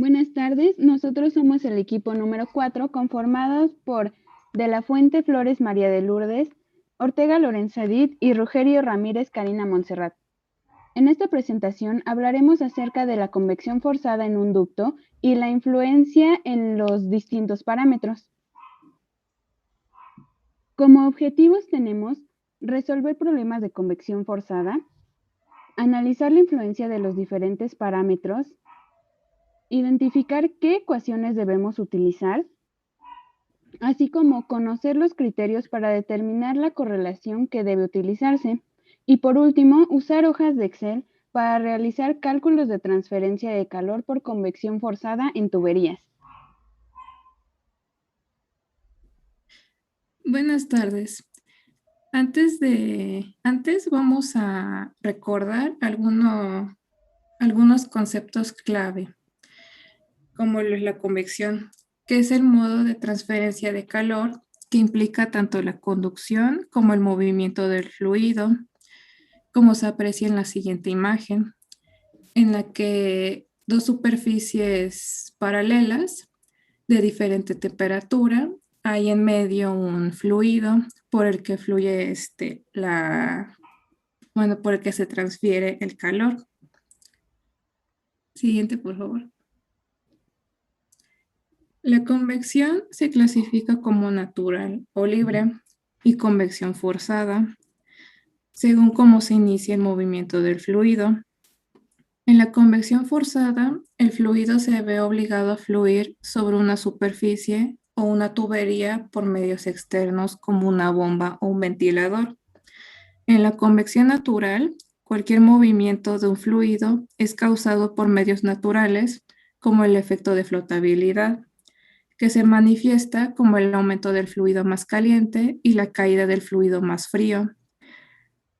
Buenas tardes, nosotros somos el equipo número 4, conformados por De la Fuente Flores María de Lourdes, Ortega Lorenzadit y Rogerio Ramírez Karina Montserrat. En esta presentación hablaremos acerca de la convección forzada en un ducto y la influencia en los distintos parámetros. Como objetivos tenemos resolver problemas de convección forzada, analizar la influencia de los diferentes parámetros, identificar qué ecuaciones debemos utilizar, así como conocer los criterios para determinar la correlación que debe utilizarse. Y por último, usar hojas de Excel para realizar cálculos de transferencia de calor por convección forzada en tuberías. Buenas tardes. Antes vamos a recordar algunos conceptos clave, como lo es la convección, que es el modo de transferencia de calor que implica tanto la conducción como el movimiento del fluido, como se aprecia en la siguiente imagen, en la que dos superficies paralelas de diferente temperatura, hay en medio un fluido por el que fluye por el que se transfiere el calor. Siguiente, por favor. La convección se clasifica como natural o libre y convección forzada, según cómo se inicia el movimiento del fluido. En la convección forzada, el fluido se ve obligado a fluir sobre una superficie o una tubería por medios externos como una bomba o un ventilador. En la convección natural, cualquier movimiento de un fluido es causado por medios naturales como el efecto de flotabilidad, que se manifiesta como el aumento del fluido más caliente y la caída del fluido más frío.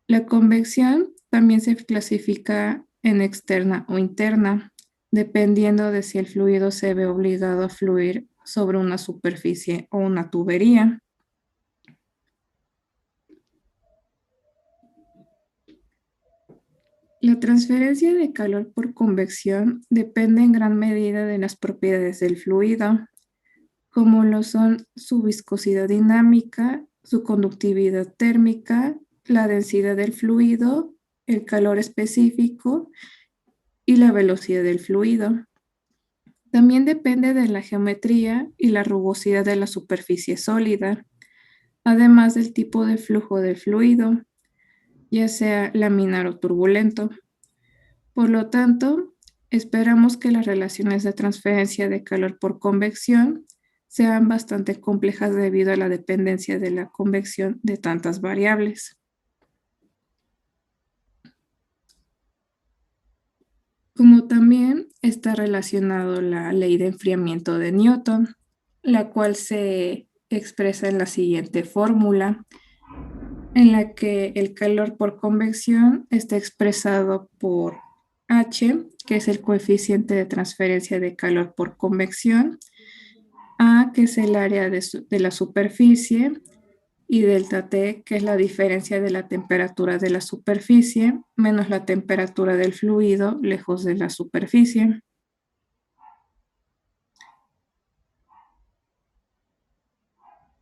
La convección también se clasifica en externa o interna, dependiendo de si el fluido se ve obligado a fluir sobre una superficie o una tubería. La transferencia de calor por convección depende en gran medida de las propiedades del fluido, como lo son su viscosidad dinámica, su conductividad térmica, la densidad del fluido, el calor específico y la velocidad del fluido. También depende de la geometría y la rugosidad de la superficie sólida, además del tipo de flujo del fluido, ya sea laminar o turbulento. Por lo tanto, esperamos que las relaciones de transferencia de calor por convección sean bastante complejas debido a la dependencia de la convección de tantas variables. Como también está relacionado la ley de enfriamiento de Newton, la cual se expresa en la siguiente fórmula, en la que el calor por convección está expresado por H, que es el coeficiente de transferencia de calor por convección, A, que es el área de la superficie, y delta T, que es la diferencia de la temperatura de la superficie menos la temperatura del fluido lejos de la superficie.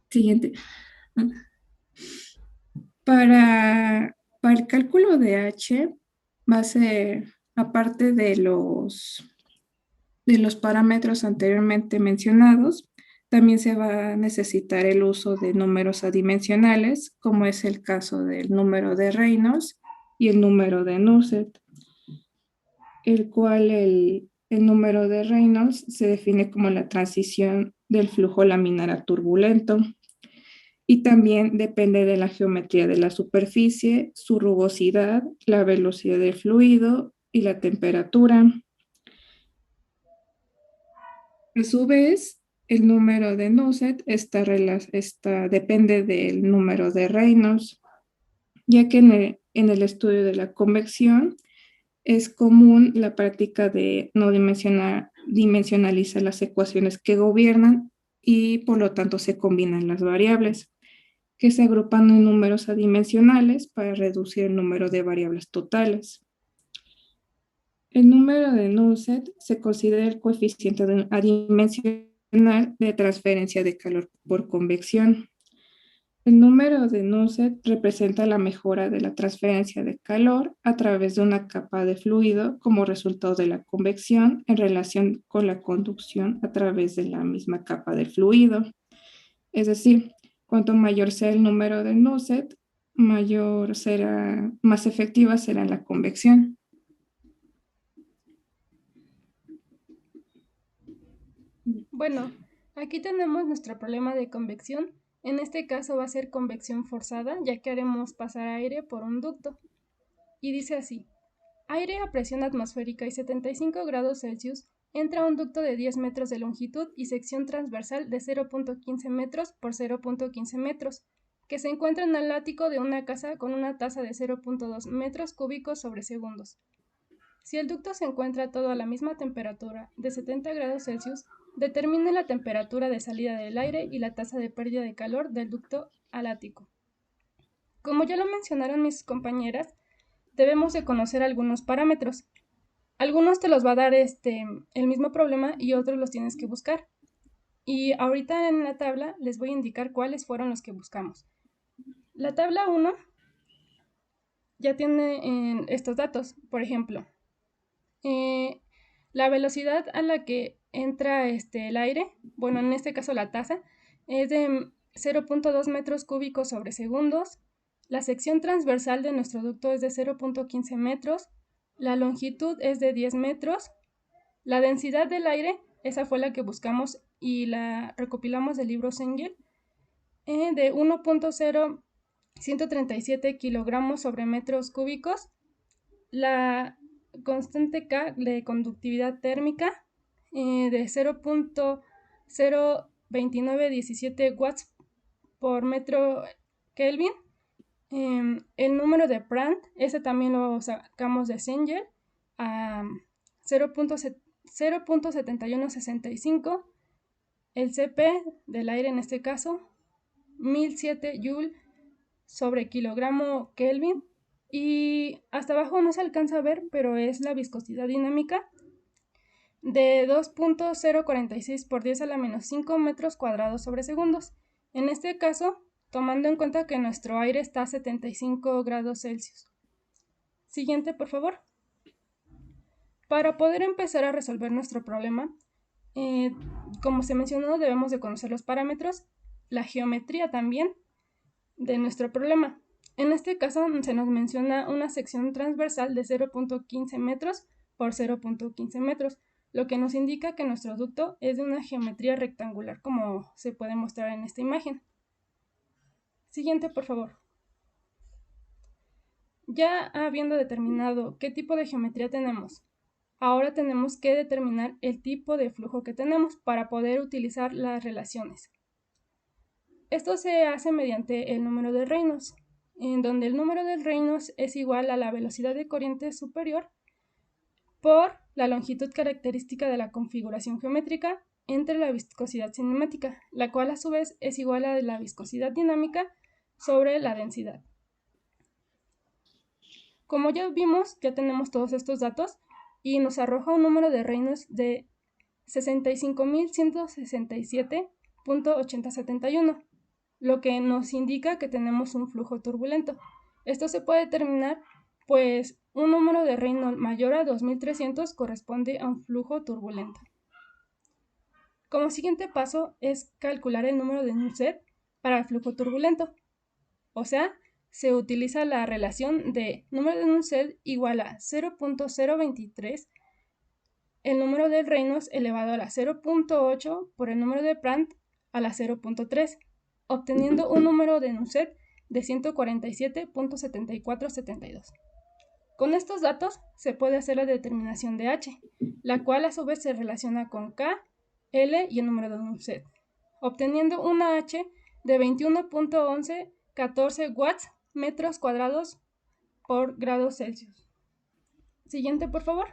Siguiente. Para el cálculo de H, va a ser, aparte de los parámetros anteriormente mencionados, también se va a necesitar el uso de números adimensionales, como es el caso del número de Reynolds y el número de Nusselt, el cual el número de Reynolds se define como la transición del flujo laminar a turbulento y también depende de la geometría de la superficie, su rugosidad, la velocidad del fluido y la temperatura. A su vez, el número de Nusselt depende del número de Reynolds, ya que en el estudio de la convección es común la práctica de no dimensionalizar las ecuaciones que gobiernan y por lo tanto se combinan las variables, que se agrupan en números adimensionales para reducir el número de variables totales. El número de Nusselt se considera el coeficiente adimensional de transferencia de calor por convección. El número de Nusselt representa la mejora de la transferencia de calor a través de una capa de fluido como resultado de la convección en relación con la conducción a través de la misma capa de fluido. Es decir, cuanto mayor sea el número de Nusselt, más efectiva será la convección. Bueno, aquí tenemos nuestro problema de convección. En este caso va a ser convección forzada, ya que haremos pasar aire por un ducto. Y dice así: aire a presión atmosférica y 75 grados Celsius entra a un ducto de 10 metros de longitud y sección transversal de 0.15 metros por 0.15 metros, que se encuentra en el ático de una casa con una tasa de 0.2 metros cúbicos sobre segundos. Si el ducto se encuentra todo a la misma temperatura de 70 grados Celsius, determine la temperatura de salida del aire y la tasa de pérdida de calor del ducto al ático. Como ya lo mencionaron mis compañeras, debemos de conocer algunos parámetros. Algunos te los va a dar el mismo problema y otros los tienes que buscar. Y ahorita en la tabla les voy a indicar cuáles fueron los que buscamos. La tabla 1 ya tiene estos datos. Por ejemplo, la velocidad a la que entra el aire, bueno, en este caso la tasa, es de 0.2 metros cúbicos sobre segundos. La sección transversal de nuestro ducto es de 0.15 metros. La longitud es de 10 metros. La densidad del aire, esa fue la que buscamos y la recopilamos del libro Sengel, de 1.0137 kilogramos sobre metros cúbicos. La constante K de conductividad térmica de 0.02917 watts por metro Kelvin. El número de Prandtl, ese también lo sacamos de Sengel, a 0.7165. El CP del aire en este caso, 1007 Joule sobre kilogramo Kelvin. Y hasta abajo no se alcanza a ver, pero es la viscosidad dinámica de 2.046 por 10 a la menos 5 metros cuadrados sobre segundos. En este caso, tomando en cuenta que nuestro aire está a 75 grados Celsius. Siguiente, por favor. Para poder empezar a resolver nuestro problema, como se mencionó, debemos de conocer los parámetros, la geometría también de nuestro problema. En este caso se nos menciona una sección transversal de 0.15 metros por 0.15 metros, lo que nos indica que nuestro ducto es de una geometría rectangular, como se puede mostrar en esta imagen. Siguiente, por favor. Ya habiendo determinado qué tipo de geometría tenemos, ahora tenemos que determinar el tipo de flujo que tenemos para poder utilizar las relaciones. Esto se hace mediante el número de Reynolds, en donde el número de Reynolds es igual a la velocidad de corriente superior por la longitud característica de la configuración geométrica entre la viscosidad cinemática, la cual a su vez es igual a la viscosidad dinámica sobre la densidad. Como ya vimos, ya tenemos todos estos datos y nos arroja un número de Reynolds de 65.167.8071, lo que nos indica que tenemos un flujo turbulento. Esto se puede determinar, pues un número de Reynolds mayor a 2300 corresponde a un flujo turbulento. Como siguiente paso es calcular el número de Nusselt para el flujo turbulento. O sea, se utiliza la relación de número de Nusselt igual a 0.023 el número de Reynolds elevado a la 0.8 por el número de Prandtl a la 0.3, obteniendo un número de Nusselt de 147.7472. Con estos datos se puede hacer la determinación de H, la cual a su vez se relaciona con K, L y el número de Nusselt, obteniendo una H de 21.1114 watts metros cuadrados por grados Celsius. Siguiente, por favor.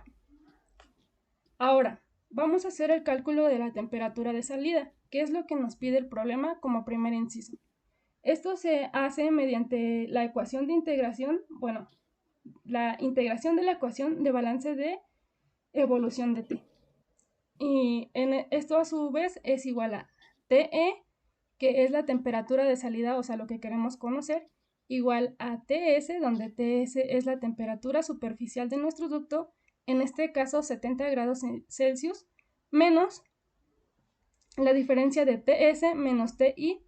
Ahora, vamos a hacer el cálculo de la temperatura de salida, que es lo que nos pide el problema como primer inciso. Esto se hace mediante la ecuación de integración, la integración de la ecuación de balance de evolución de T. Y esto a su vez es igual a TE, que es la temperatura de salida, o sea, lo que queremos conocer, igual a TS, donde TS es la temperatura superficial de nuestro ducto, en este caso 70 grados Celsius, menos la diferencia de TS menos TI,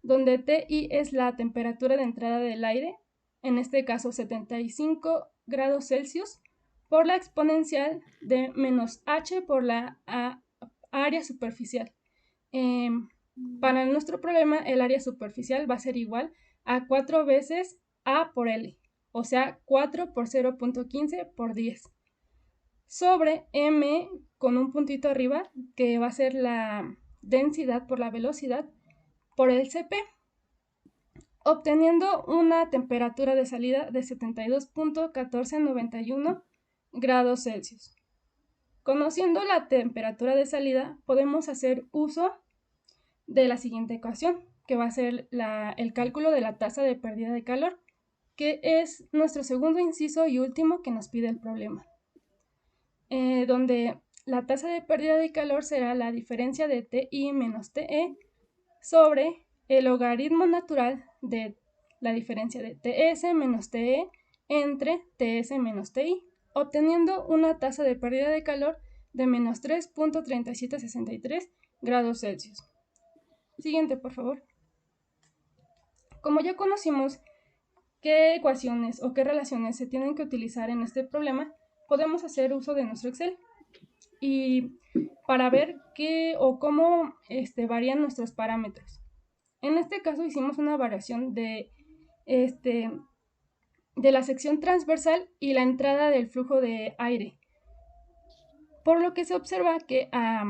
donde TI es la temperatura de entrada del aire, en este caso 75 grados Celsius, por la exponencial de menos H por la área superficial. Para nuestro problema, el área superficial va a ser igual a 4 veces A por L, o sea, 4 por 0.15 por 10, sobre M con un puntito arriba, que va a ser la densidad por la velocidad, por el CP, obteniendo una temperatura de salida de 72.1491 grados Celsius. Conociendo la temperatura de salida, podemos hacer uso de la siguiente ecuación, que va a ser el cálculo de la tasa de pérdida de calor, que es nuestro segundo inciso y último que nos pide el problema, donde la tasa de pérdida de calor será la diferencia de TI menos TE sobre el logaritmo natural de la diferencia de TS menos TE entre TS menos TI, obteniendo una tasa de pérdida de calor de menos 3.3763 grados Celsius. Siguiente, por favor. Como ya conocimos qué ecuaciones o qué relaciones se tienen que utilizar en este problema, podemos hacer uso de nuestro Excel y para ver qué o cómo varían nuestros parámetros. En este caso hicimos una variación de la sección transversal y la entrada del flujo de aire, por lo que se observa que a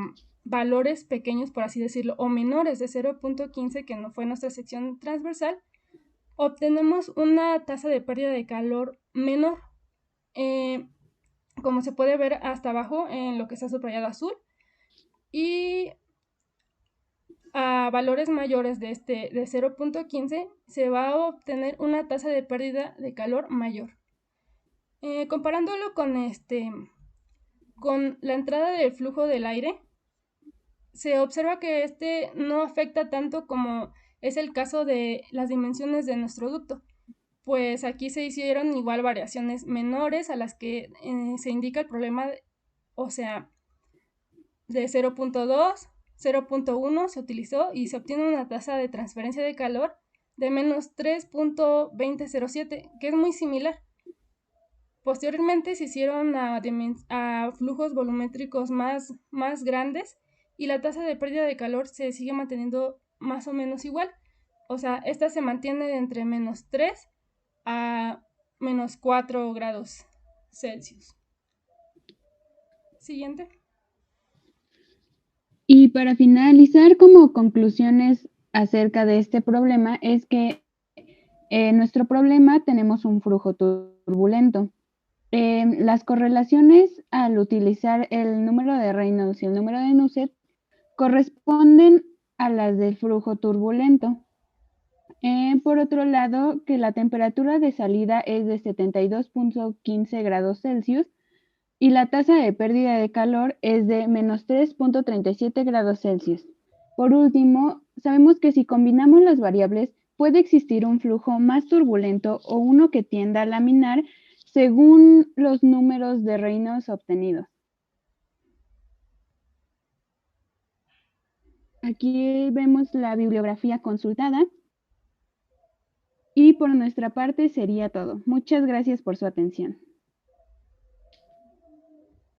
valores pequeños, por así decirlo, o menores de 0.15, que no fue nuestra sección transversal, obtenemos una tasa de pérdida de calor menor, como se puede ver hasta abajo en lo que está subrayado azul, y a valores mayores de 0.15 se va a obtener una tasa de pérdida de calor mayor. Comparándolo con la entrada del flujo del aire, se observa que no afecta tanto como es el caso de las dimensiones de nuestro ducto, pues aquí se hicieron igual variaciones menores a las que se indica el problema, o sea, de 0.2, 0.1 se utilizó y se obtiene una tasa de transferencia de calor de menos 3.2007, que es muy similar. Posteriormente se hicieron a flujos volumétricos más grandes y la tasa de pérdida de calor se sigue manteniendo más o menos igual. O sea, esta se mantiene de entre menos 3 a menos 4 grados Celsius. Siguiente. Y para finalizar, como conclusiones acerca de este problema, es que en nuestro problema tenemos un flujo turbulento. Las correlaciones al utilizar el número de Reynolds y el número de Nusselt corresponden a las del flujo turbulento. Por otro lado, que la temperatura de salida es de 72.15 grados Celsius y la tasa de pérdida de calor es de menos 3.37 grados Celsius. Por último, sabemos que si combinamos las variables, puede existir un flujo más turbulento o uno que tienda a laminar según los números de Reynolds obtenidos. Aquí vemos la bibliografía consultada. Y por nuestra parte sería todo. Muchas gracias por su atención.